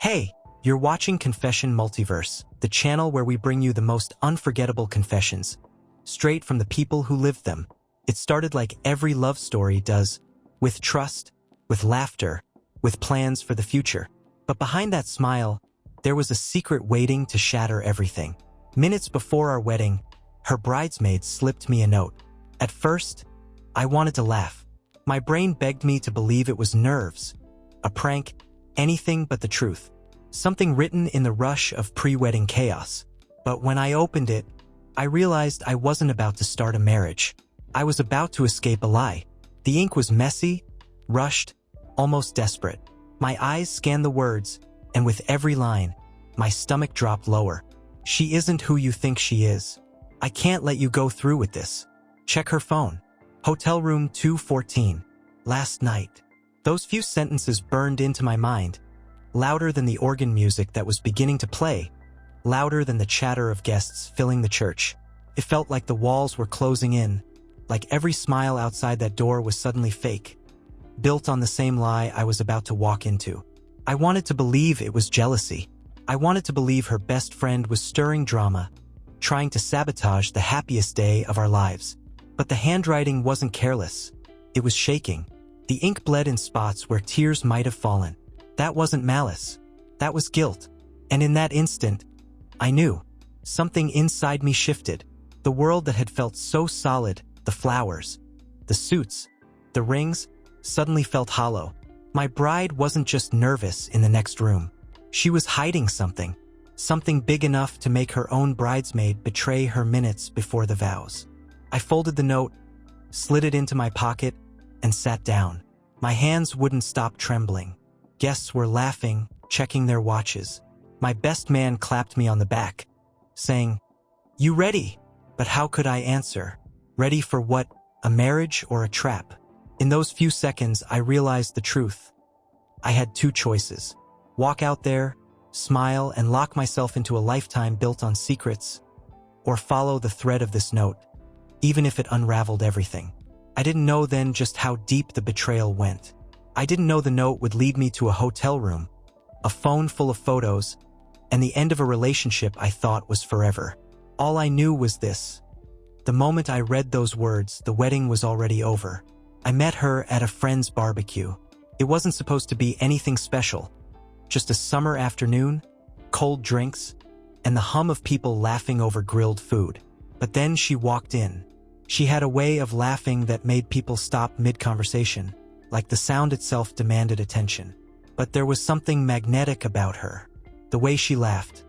Hey, you're watching Confession Multiverse, the channel where we bring you the most unforgettable confessions, straight from the people who lived them. It started like every love story does, with trust, with laughter, with plans for the future. But behind that smile, there was a secret waiting to shatter everything. Minutes before our wedding, her bridesmaid slipped me a note. At first, I wanted to laugh. My brain begged me to believe it was nerves, a prank, anything but the truth. Something written in the rush of pre-wedding chaos. But when I opened it, I realized I wasn't about to start a marriage. I was about to escape a lie. The ink was messy, rushed, almost desperate. My eyes scanned the words, and with every line, my stomach dropped lower. She isn't who you think she is. I can't let you go through with this. Check her phone. Hotel room 214. Last night. Those few sentences burned into my mind, louder than the organ music that was beginning to play, louder than the chatter of guests filling the church. It felt like the walls were closing in, like every smile outside that door was suddenly fake, built on the same lie I was about to walk into. I wanted to believe it was jealousy. I wanted to believe her best friend was stirring drama, trying to sabotage the happiest day of our lives. But the handwriting wasn't careless. It was shaking. The ink bled in spots where tears might have fallen. That wasn't malice. That was guilt. And in that instant, I knew. Something inside me shifted. The world that had felt so solid, the flowers, the suits, the rings, suddenly felt hollow. My bride wasn't just nervous in the next room. She was hiding something. Something big enough to make her own bridesmaid betray her minutes before the vows. I folded the note, slid it into my pocket, and sat down. My hands wouldn't stop trembling. Guests were laughing, checking their watches. My best man clapped me on the back, saying, "You ready?" But how could I answer? Ready for what? A marriage or a trap? In those few seconds, I realized the truth. I had two choices. Walk out there, smile, and lock myself into a lifetime built on secrets, or follow the thread of this note, even if it unraveled everything. I didn't know then just how deep the betrayal went. I didn't know the note would lead me to a hotel room, a phone full of photos, and the end of a relationship I thought was forever. All I knew was this. The moment I read those words, the wedding was already over. I met her at a friend's barbecue. It wasn't supposed to be anything special. Just a summer afternoon, cold drinks, and the hum of people laughing over grilled food. But then she walked in. She had a way of laughing that made people stop mid-conversation, like the sound itself demanded attention. But there was something magnetic about her, the way she laughed.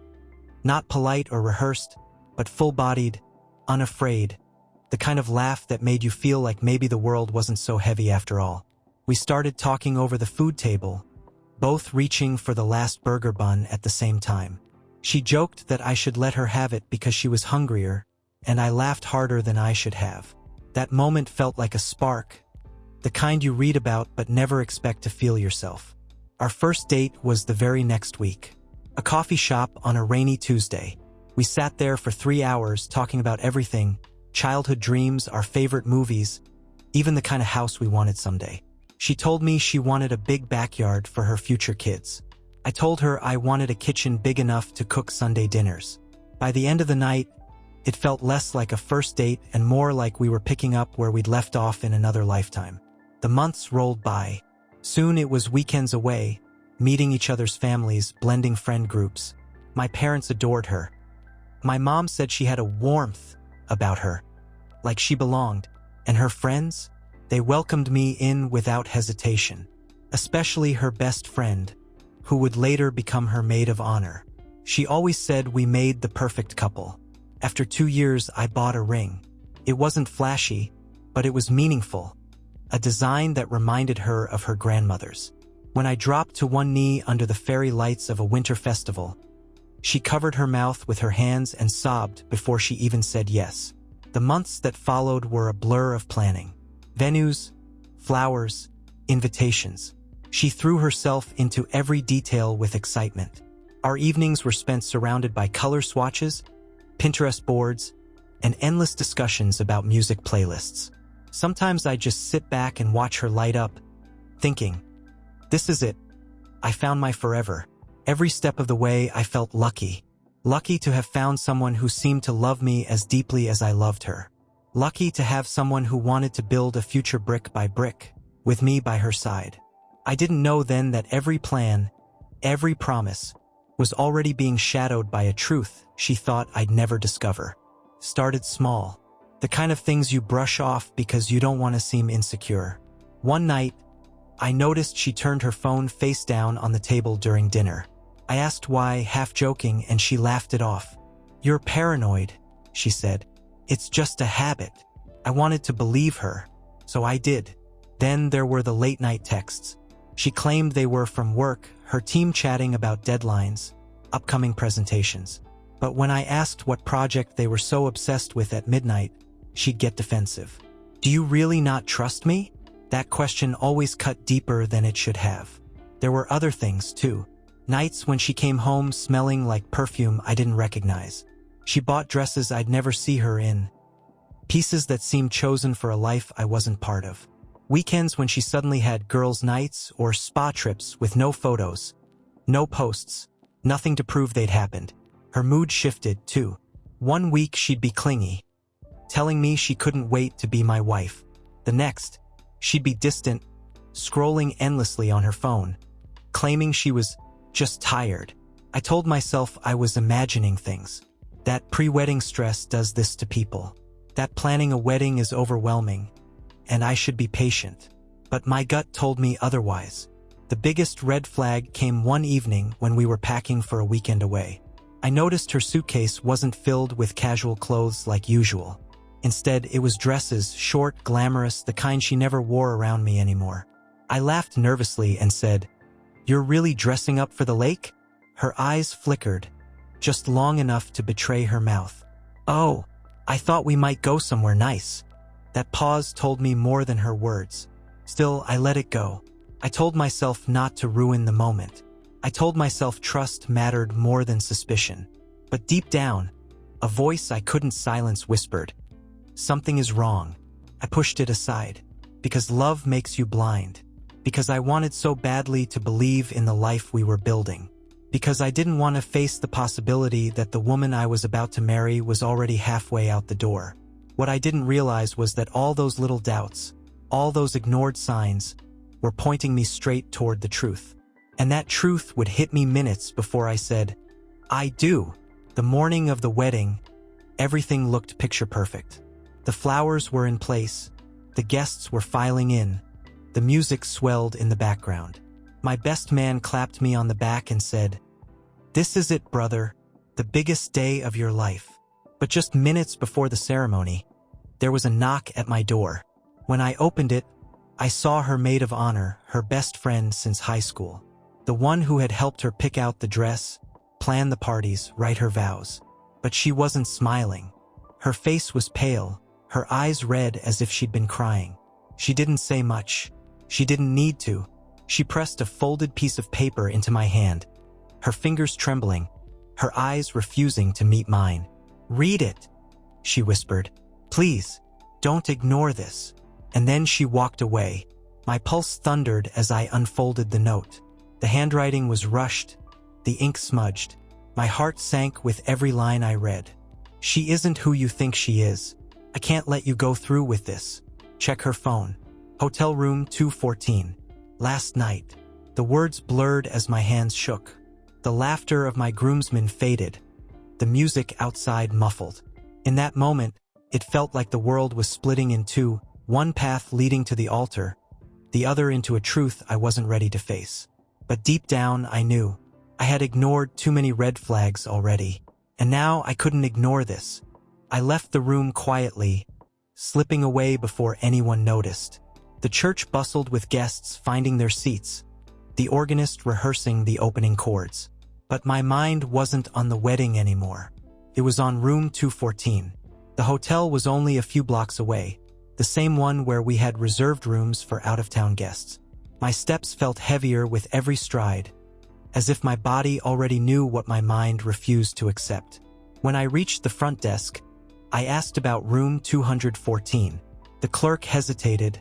Not polite or rehearsed, but full-bodied, unafraid, the kind of laugh that made you feel like maybe the world wasn't so heavy after all. We started talking over the food table, both reaching for the last burger bun at the same time. She joked that I should let her have it because she was hungrier, and I laughed harder than I should have. That moment felt like a spark, the kind you read about but never expect to feel yourself. Our first date was the very next week. A coffee shop on a rainy Tuesday. We sat there for 3 hours talking about everything, childhood dreams, our favorite movies, even the kind of house we wanted someday. She told me she wanted a big backyard for her future kids. I told her I wanted a kitchen big enough to cook Sunday dinners. By the end of the night, it felt less like a first date and more like we were picking up where we'd left off in another lifetime. The months rolled by. Soon it was weekends away, meeting each other's families, blending friend groups. My parents adored her. My mom said she had a warmth about her, like she belonged. And her friends? They welcomed me in without hesitation. Especially her best friend, who would later become her maid of honor. She always said we made the perfect couple. After 2 years, I bought a ring. It wasn't flashy, but it was meaningful. A design that reminded her of her grandmother's. When I dropped to one knee under the fairy lights of a winter festival, she covered her mouth with her hands and sobbed before she even said yes. The months that followed were a blur of planning. Venues, flowers, invitations. She threw herself into every detail with excitement. Our evenings were spent surrounded by color swatches, Pinterest boards, and endless discussions about music playlists. Sometimes I'd just sit back and watch her light up, thinking, this is it. I found my forever. Every step of the way I felt lucky. Lucky to have found someone who seemed to love me as deeply as I loved her. Lucky to have someone who wanted to build a future brick by brick, with me by her side. I didn't know then that every plan, every promise, was already being shadowed by a truth she thought I'd never discover. Started small. The kind of things you brush off because you don't want to seem insecure. One night, I noticed she turned her phone face down on the table during dinner. I asked why, half joking, and she laughed it off. "You're paranoid," she said. "It's just a habit." I wanted to believe her, so I did. Then there were the late-night texts. She claimed they were from work, her team chatting about deadlines, upcoming presentations. But when I asked what project they were so obsessed with at midnight, she'd get defensive. "Do you really not trust me?" That question always cut deeper than it should have. There were other things, too. Nights when she came home smelling like perfume I didn't recognize. She bought dresses I'd never see her in. Pieces that seemed chosen for a life I wasn't part of. Weekends when she suddenly had girls' nights or spa trips with no photos, no posts, nothing to prove they'd happened. Her mood shifted, too. One week she'd be clingy, telling me she couldn't wait to be my wife. The next, she'd be distant, scrolling endlessly on her phone, claiming she was just tired. I told myself I was imagining things. That pre-wedding stress does this to people. That planning a wedding is overwhelming, and I should be patient. But my gut told me otherwise. The biggest red flag came one evening when we were packing for a weekend away. I noticed her suitcase wasn't filled with casual clothes like usual. Instead, it was dresses, short, glamorous, the kind she never wore around me anymore. I laughed nervously and said, "You're really dressing up for the lake?" Her eyes flickered, just long enough to betray her mouth. "Oh, I thought we might go somewhere nice." That pause told me more than her words. Still, I let it go. I told myself not to ruin the moment. I told myself trust mattered more than suspicion. But deep down, a voice I couldn't silence whispered, "Something is wrong." I pushed it aside. Because love makes you blind. Because I wanted so badly to believe in the life we were building. Because I didn't want to face the possibility that the woman I was about to marry was already halfway out the door. What I didn't realize was that all those little doubts, all those ignored signs, were pointing me straight toward the truth. And that truth would hit me minutes before I said, "I do." The morning of the wedding, everything looked picture perfect. The flowers were in place. The guests were filing in. The music swelled in the background. My best man clapped me on the back and said, "This is it, brother, the biggest day of your life." But just minutes before the ceremony, there was a knock at my door. When I opened it, I saw her maid of honor, her best friend since high school. The one who had helped her pick out the dress, plan the parties, write her vows. But she wasn't smiling. Her face was pale, her eyes red as if she'd been crying. She didn't say much. She didn't need to. She pressed a folded piece of paper into my hand, her fingers trembling, her eyes refusing to meet mine. "Read it," she whispered. "Please, don't ignore this." And then she walked away. My pulse thundered as I unfolded the note. The handwriting was rushed, the ink smudged. My heart sank with every line I read. "She isn't who you think she is. I can't let you go through with this. Check her phone. Hotel room 214. Last night." The words blurred as my hands shook. The laughter of my groomsmen faded. The music outside muffled. In that moment, it felt like the world was splitting in two, one path leading to the altar, the other into a truth I wasn't ready to face. But deep down, I knew. I had ignored too many red flags already. And now I couldn't ignore this. I left the room quietly, slipping away before anyone noticed. The church bustled with guests finding their seats, the organist rehearsing the opening chords. But my mind wasn't on the wedding anymore. It was on room 214. The hotel was only a few blocks away, the same one where we had reserved rooms for out-of-town guests. My steps felt heavier with every stride, as if my body already knew what my mind refused to accept. When I reached the front desk, I asked about room 214. The clerk hesitated,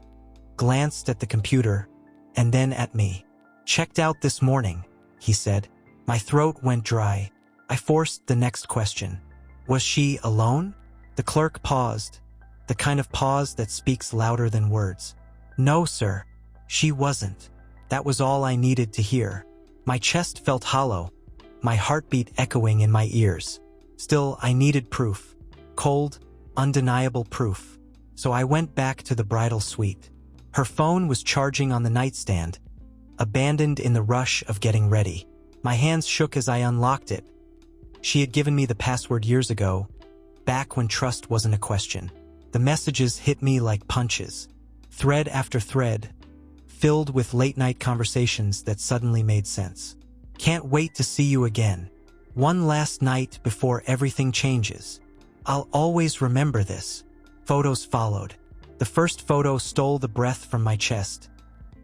glanced at the computer, and then at me. "Checked out this morning," he said. My throat went dry. I forced the next question. Was she alone? The clerk paused, the kind of pause that speaks louder than words. No, sir. She wasn't. That was all I needed to hear. My chest felt hollow, my heartbeat echoing in my ears. Still, I needed proof. Cold, undeniable proof. So I went back to the bridal suite. Her phone was charging on the nightstand, abandoned in the rush of getting ready. My hands shook as I unlocked it. She had given me the password years ago, back when trust wasn't a question. The messages hit me like punches, thread after thread, filled with late-night conversations that suddenly made sense. Can't wait to see you again. One last night before everything changes. I'll always remember this. Photos followed. The first photo stole the breath from my chest,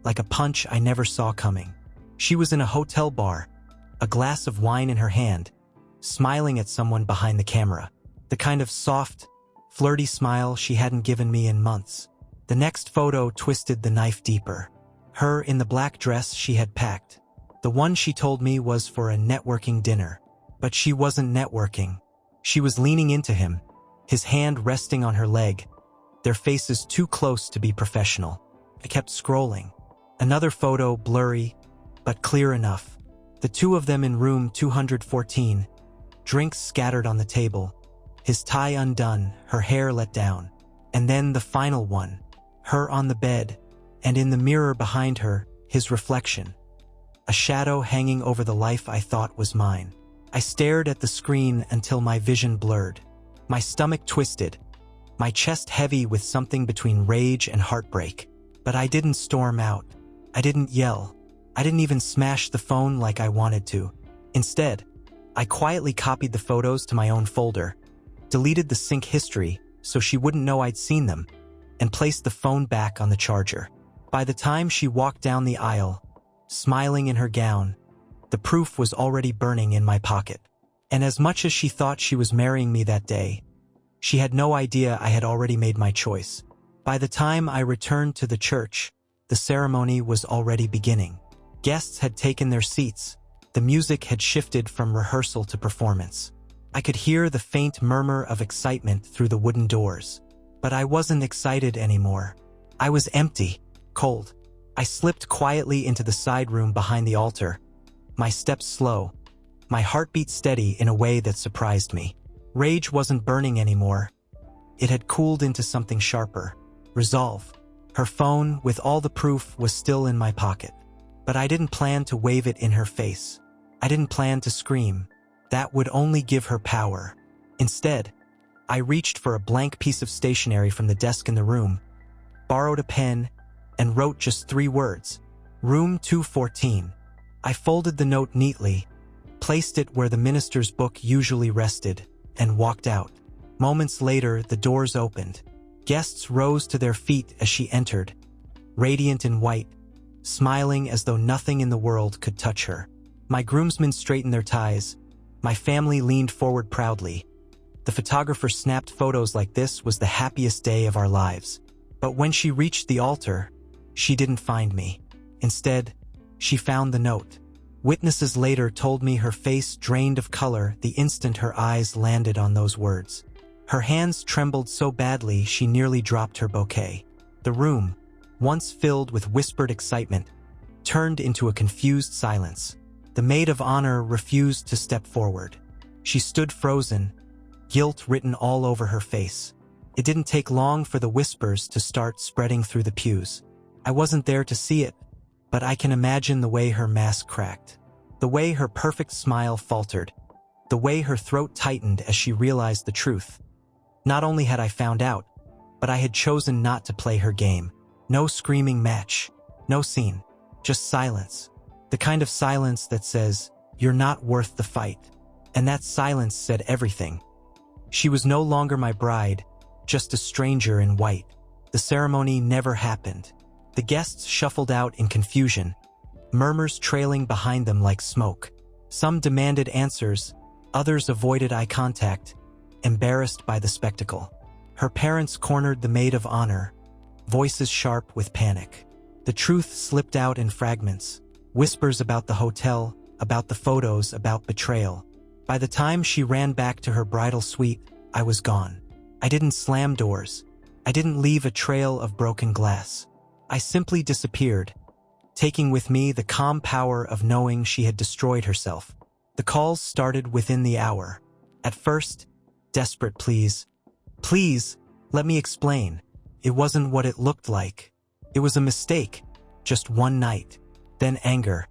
like a punch I never saw coming. She was in a hotel bar, a glass of wine in her hand, smiling at someone behind the camera. The kind of soft, flirty smile she hadn't given me in months. The next photo twisted the knife deeper. Her in the black dress she had packed. The one she told me was for a networking dinner. But she wasn't networking. She was leaning into him, his hand resting on her leg, their faces too close to be professional. I kept scrolling. Another photo, blurry, but clear enough. The two of them in room 214, drinks scattered on the table, his tie undone, her hair let down. And then the final one, her on the bed, and in the mirror behind her, his reflection. A shadow hanging over the life I thought was mine. I stared at the screen until my vision blurred. My stomach twisted, my chest heavy with something between rage and heartbreak. But I didn't storm out. I didn't yell. I didn't even smash the phone like I wanted to. Instead, I quietly copied the photos to my own folder, deleted the sync history so she wouldn't know I'd seen them, and placed the phone back on the charger. By the time she walked down the aisle, smiling in her gown, the proof was already burning in my pocket. And as much as she thought she was marrying me that day, she had no idea I had already made my choice. By the time I returned to the church, the ceremony was already beginning. Guests had taken their seats. The music had shifted from rehearsal to performance. I could hear the faint murmur of excitement through the wooden doors. But I wasn't excited anymore. I was empty, cold. I slipped quietly into the side room behind the altar, my steps slow, my heartbeat steady in a way that surprised me. Rage wasn't burning anymore. It had cooled into something sharper. Resolve. Her phone, with all the proof, was still in my pocket. But I didn't plan to wave it in her face. I didn't plan to scream. That would only give her power. Instead, I reached for a blank piece of stationery from the desk in the room, borrowed a pen, and wrote just 3 words. Room 214. I folded the note neatly, placed it where the minister's book usually rested, and walked out. Moments later, the doors opened. Guests rose to their feet as she entered, radiant in white, smiling as though nothing in the world could touch her. My groomsmen straightened their ties. My family leaned forward proudly. The photographer snapped photos like this was the happiest day of our lives. But when she reached the altar, she didn't find me. Instead, she found the note. Witnesses later told me her face drained of color the instant her eyes landed on those words. Her hands trembled so badly she nearly dropped her bouquet. The room, once filled with whispered excitement, turned into a confused silence. The maid of honor refused to step forward. She stood frozen, guilt written all over her face. It didn't take long for the whispers to start spreading through the pews. I wasn't there to see it, but I can imagine the way her mask cracked, the way her perfect smile faltered, the way her throat tightened as she realized the truth. Not only had I found out, but I had chosen not to play her game. No screaming match, no scene, just silence. The kind of silence that says, "You're not worth the fight." And that silence said everything. She was no longer my bride, just a stranger in white. The ceremony never happened. The guests shuffled out in confusion, murmurs trailing behind them like smoke. Some demanded answers, others avoided eye contact, embarrassed by the spectacle. Her parents cornered the maid of honor, voices sharp with panic. The truth slipped out in fragments, whispers about the hotel, about the photos, about betrayal. By the time she ran back to her bridal suite, I was gone. I didn't slam doors. I didn't leave a trail of broken glass. I simply disappeared, taking with me the calm power of knowing she had destroyed herself. The calls started within the hour. At first, desperate pleas. Please, let me explain. It wasn't what it looked like. It was a mistake. Just one night. Then anger.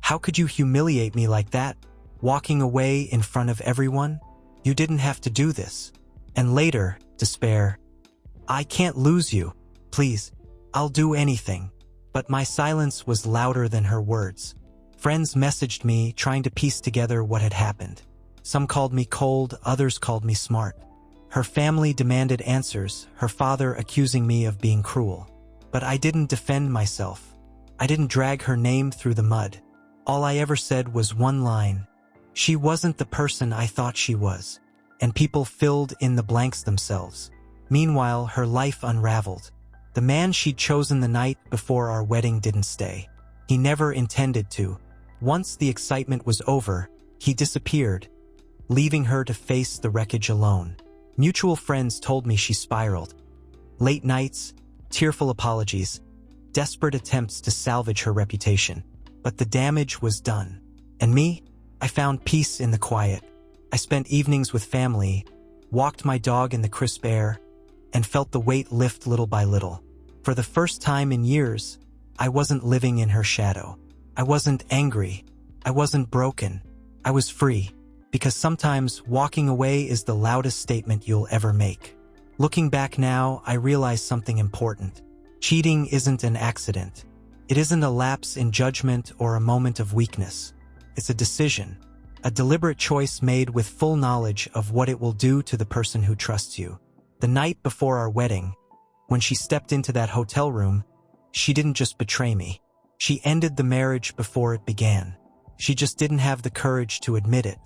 How could you humiliate me like that? Walking away in front of everyone? You didn't have to do this. And later, despair. I can't lose you. Please, I'll do anything. But my silence was louder than her words. Friends messaged me, trying to piece together what had happened. Some called me cold, others called me smart. Her family demanded answers, her father accusing me of being cruel. But I didn't defend myself. I didn't drag her name through the mud. All I ever said was one line. She wasn't the person I thought she was. And people filled in the blanks themselves. Meanwhile, her life unraveled. The man she'd chosen the night before our wedding didn't stay. He never intended to. Once the excitement was over, he disappeared, leaving her to face the wreckage alone. Mutual friends told me she spiraled. Late nights, tearful apologies, desperate attempts to salvage her reputation. But the damage was done. And me? I found peace in the quiet. I spent evenings with family, walked my dog in the crisp air, and felt the weight lift little by little. For the first time in years, I wasn't living in her shadow. I wasn't angry. I wasn't broken. I was free. Because sometimes walking away is the loudest statement you'll ever make. Looking back now, I realize something important. Cheating isn't an accident. It isn't a lapse in judgment or a moment of weakness. It's a decision, a deliberate choice made with full knowledge of what it will do to the person who trusts you. The night before our wedding, when she stepped into that hotel room, she didn't just betray me. She ended the marriage before it began. She just didn't have the courage to admit it.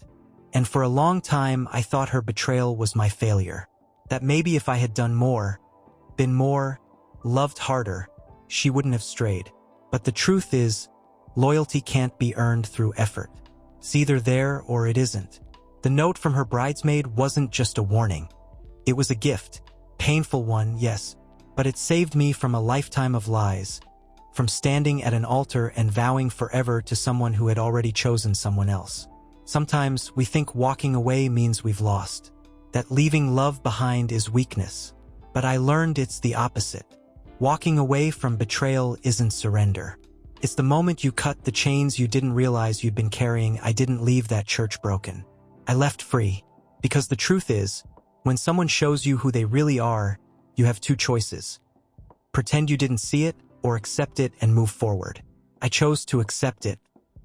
And for a long time, I thought her betrayal was my failure. That maybe if I had done more, been more, loved harder, she wouldn't have strayed. But the truth is, loyalty can't be earned through effort. It's either there or it isn't. The note from her bridesmaid wasn't just a warning. It was a gift. Painful one, yes, but it saved me from a lifetime of lies, from standing at an altar and vowing forever to someone who had already chosen someone else. Sometimes we think walking away means we've lost, that leaving love behind is weakness. But I learned it's the opposite. Walking away from betrayal isn't surrender. It's the moment you cut the chains you didn't realize you'd been carrying. I didn't leave that church broken. I left free. Because the truth is, when someone shows you who they really are, you have two choices. Pretend you didn't see it, or accept it and move forward. I chose to accept it,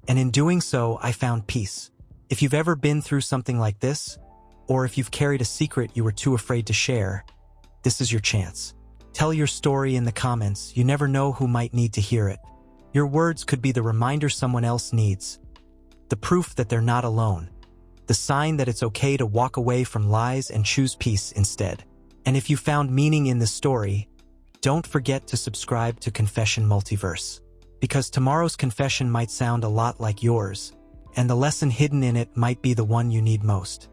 and in doing so, I found peace. If you've ever been through something like this, or if you've carried a secret you were too afraid to share, this is your chance. Tell your story in the comments. You never know who might need to hear it. Your words could be the reminder someone else needs, the proof that they're not alone, the sign that it's okay to walk away from lies and choose peace instead. And if you found meaning in this story, don't forget to subscribe to Confession Multiverse, because tomorrow's confession might sound a lot like yours, and the lesson hidden in it might be the one you need most.